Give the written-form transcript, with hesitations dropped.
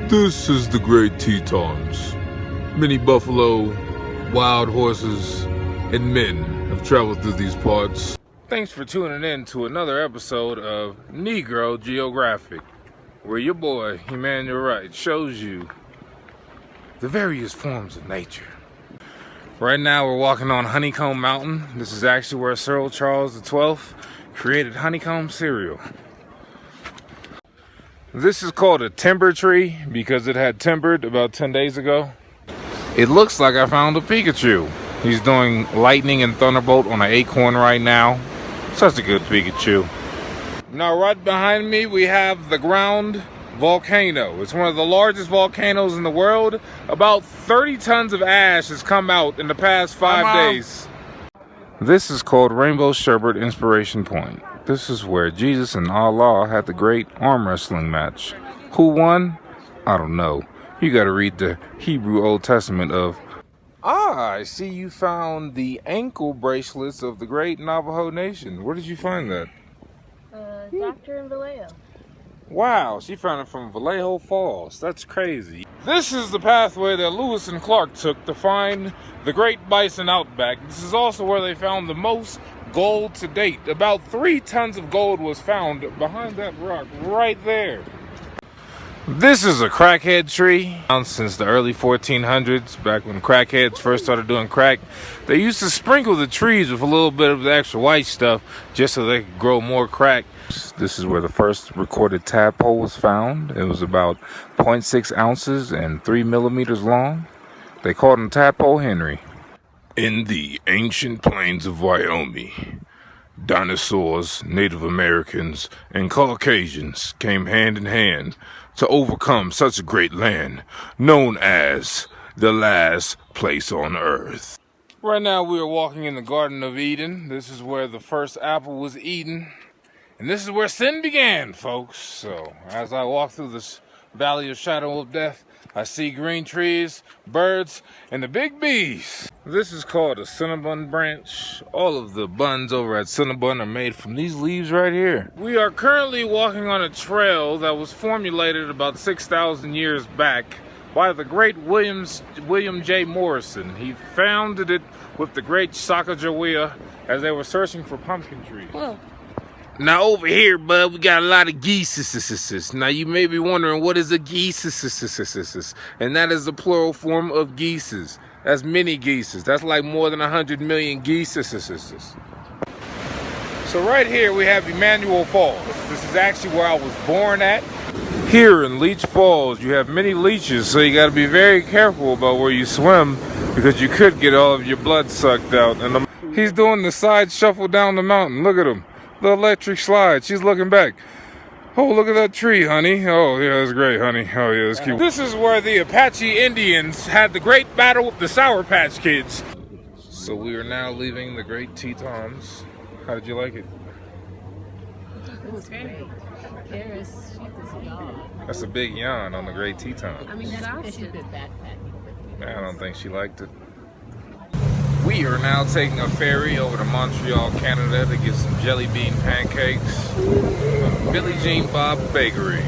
This is the Great Tetons. Many buffalo, wild horses, and men have traveled through these parts. Thanks for tuning in to another episode of Negro Geographic, where your boy, Emmanuel Wright, shows you the various forms of nature. Right now we're walking on Honeycomb Mountain. This is actually where Sir Charles XII created honeycomb cereal. This is called a timber tree because it had timbered about 10 days ago. It looks like I found a Pikachu. He's doing lightning and thunderbolt on an acorn right now. Such a good Pikachu. Now right behind me we have the Grand Volcano. It's one of the largest volcanoes in the world. About 30 tons of ash has come out in the past 5 days. This is called Rainbow Sherbet Inspiration Point. This is where Jesus and Allah had the great arm wrestling match. Who won? I don't know. You gotta read the Hebrew Old Testament of... I see you found the ankle bracelets of the great Navajo Nation. Where did you find that? Doctor in Vallejo. Wow, she found it from Vallejo Falls. That's crazy. This is the pathway that Lewis and Clark took to find the Great Bison Outback. This is also where they found the most gold to date. About 3 tons of gold was found behind that rock right there. This is a crackhead tree. Since the early 1400s, back when crackheads first started doing crack, they used to sprinkle the trees with a little bit of the extra white stuff just so they could grow more crack. This is where the first recorded tadpole was found. It was about 0.6 ounces and 3 millimeters long. They called him Tadpole Henry. In the ancient plains of Wyoming, dinosaurs, Native Americans, and Caucasians came hand in hand to overcome such a great land, known as the last place on earth. Right now we are walking in the Garden of Eden. This is where the first apple was eaten. And this is where sin began, folks. So as I walk through this valley of shadow of death, I see green trees, birds, and the big bees. This is called a Cinnabon Branch. All of the buns over at Cinnabon are made from these leaves right here. We are currently walking on a trail that was formulated about 6,000 years back by the great William J. Morrison. He founded it with the great Sacagawea as they were searching for pumpkin trees. Well, now over here, bud, we got a lot of geese assistance. Now you may be wondering, what is a geese assistance? And that is the plural form of geeses. That's many geeses. That's like more than 100 million geese assistance. So right here we have Emmanuel Falls. This is actually where I was born at. Here in Leech Falls, you have many leeches, so you got to be very careful about where you swim because you could get all of your blood sucked out. And he's doing the side shuffle down the mountain. Look at him. The electric slide. She's looking back. Oh, look at that tree, honey. Oh, yeah, that's great, honey. Oh, yeah, that's cute. This is where the Apache Indians had the great battle with the Sour Patch Kids. So we are now leaving the Great Tetons. How did you like it? It was great. Karis, That's a big yawn on the Great Teton. I mean, that's our I don't think she liked it. We are now taking a ferry over to Montreal, Canada to get some jelly bean pancakes from Billie Jean Bob Bakery.